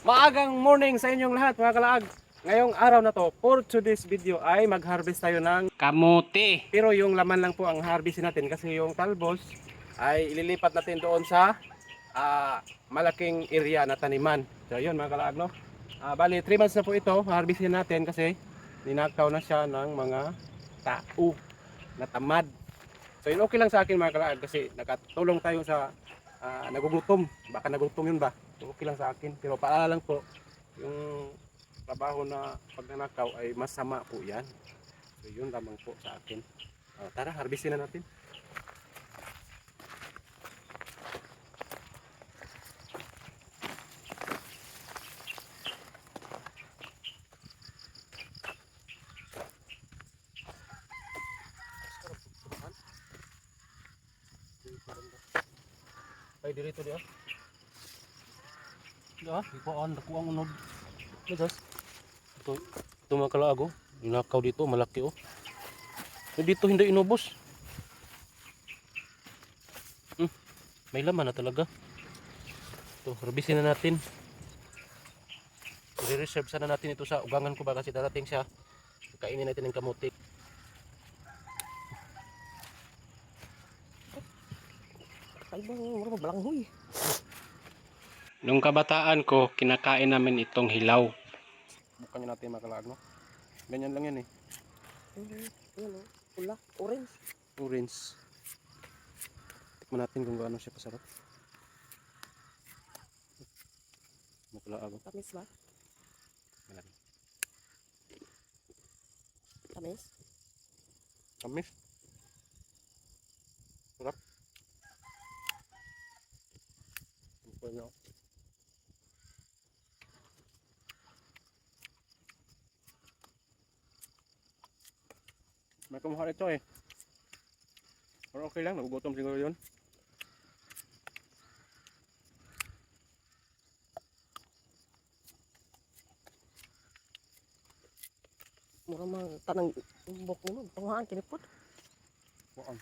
Maagang morning sa inyong lahat mga kalaag. Ngayong araw na to, for today's video ay mag-harvest tayo ng kamote. Pero yung laman lang po ang harvestin natin kasi yung talbos ay ililipat natin doon sa malaking area na taniman. So yun mga kalaag, no? Bali 3 months na po ito, harvestin natin kasi ninakaw na siya ng mga tao na tamad. So yun okay lang sa akin mga kalaag kasi nakatulong tayo sa nagugutom. Baka nagutom yun ba? So, okay lang sa akin. Pero paalala lang po, yung trabaho na pagnanakaw ay masama po yan. So yun lamang po sa akin. Tara, harvestin na natin. Ay, dirito dia. Ya, ikuan ako ang unod. Guys, ito mga kalaago, ninakaw dito, malaki oh. Dito hindi inubos. May laman na talaga. Ito, harvestin na natin. I-reserve sana natin ito sa ugangan ko ba kasi darating siya. Kainin natin ng kamote. Ay bang, mura balanghoy. Nung kabataan ko, kinakain namin itong hilaw. Bukan natin makalaag, no? Ganyan lang yan eh. Ano, pula, orange. Orange. Tikman natin kung gaano siya kasarap. Makalaag. Tamis ba? Tamis? Tamis. Sarap. Ito nyo. May kumuha ito eh. Pero okay lang, nagugutom siguro yun. Mura mang tanang bok mo, tungaan kinipot. Bukan.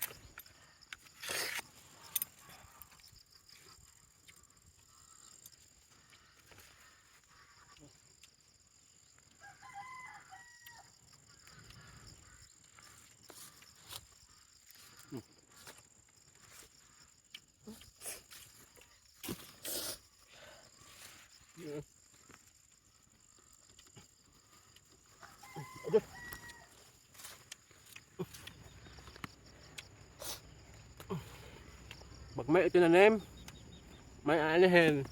Pag may itinanim, may anihin.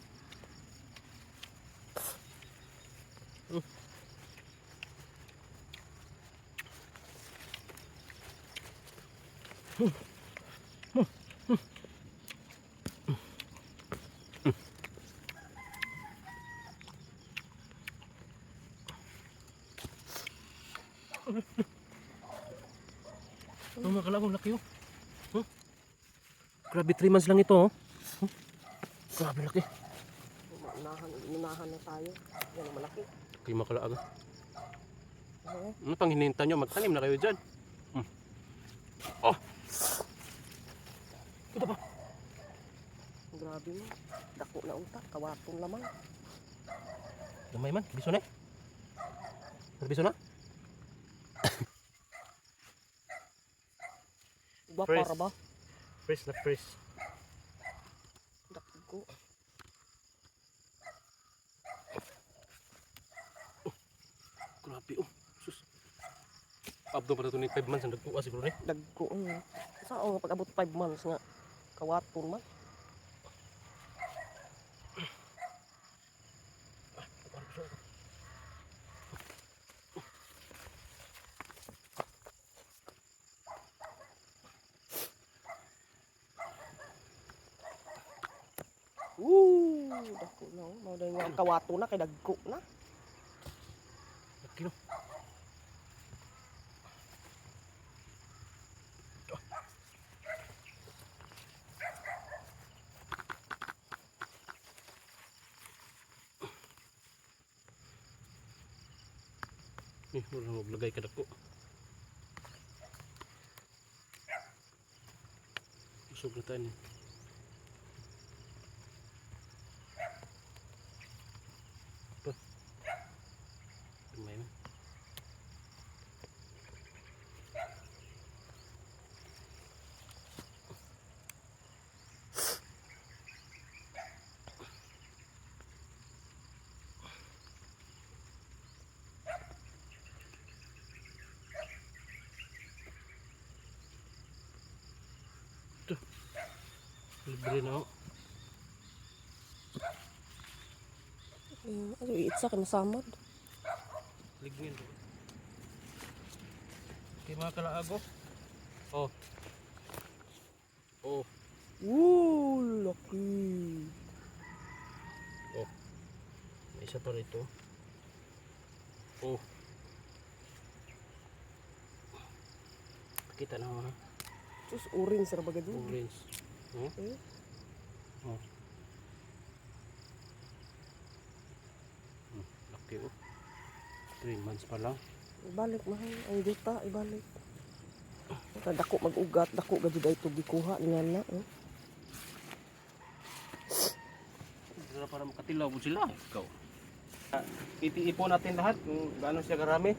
Ito mga kalabang laki oh. Grabe 3 months lang ito oh. Grabe laki. Unahan na tayo. Yan ang malaki. Kaya mga kalaaga. Oo. Ano pang hininta nyo? Magtanim na kayo dyan. Oh! Ito pa. Grabe mo. Dako na utak, kawaton lamang. Damay man, biso na eh. Biso na? Iba Fresh. para ba? Fresh na fresh. Dako. Grabe oh. Sus. Abdo pa ito ni 5 months ang nagtuwa siguro eh. Dagko. Saan nga pag-abot 5 months nga kawaton man. Dako na. Mao dai nga kawaton na kay dagko na. Laki no. Wala maglagay ka dako. Usog na tayo. Libre na. Ano, iitsa ka nasamad. Ligmin. Okay mga kalaag oh. Oh. Oh. Woo, laki. Oh. May isa pa rito. Oh. Kita na ha. Sus, orange sa bagay doon. Orange. Oh. Eh, Oh. Laki oh. 3 months pa lang. ibalik mahal. Ang duta, ibalik. Dako mag-ugat, dako gadi dahil ito gikuha. Niyan na. Eh. Para para makatilaw po sila. Ikaw. Itiipo natin lahat kung gaano siya karami.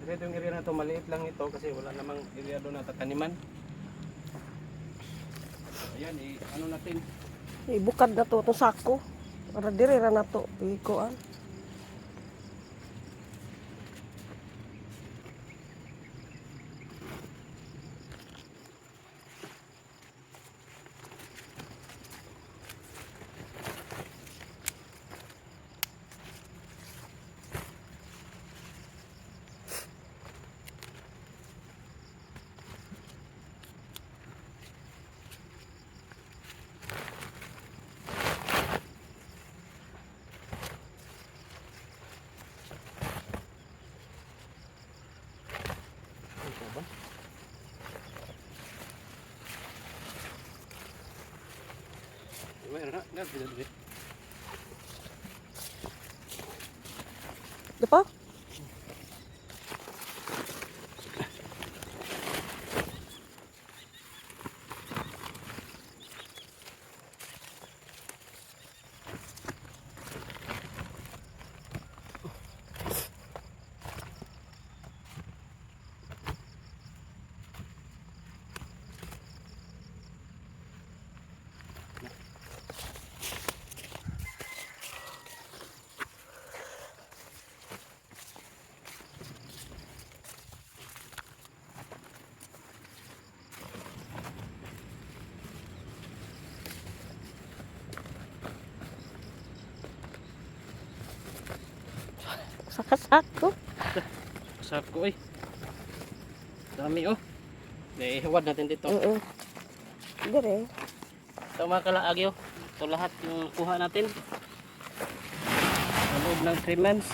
Kasi itong area na ito maliit lang ito kasi wala namang area doon na tataniman. Ayan, ano natin. Ibukad na to, itong sako. Para dire ra na to. Ikuan. Ito ba? Meron na, dito. Diba? Saka-sako. Sako eh. Dami oh. Ihiwad natin dito. Oo. Dire. Ito mga kalaag oh. Ito lahat yung kuha natin. Sa loob ng 3 months.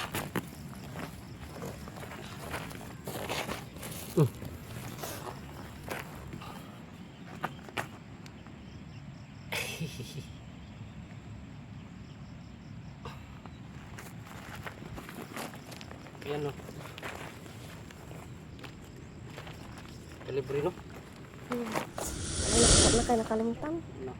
Ayan o. Kalibre no? Ano na kayo nakalimutan? No.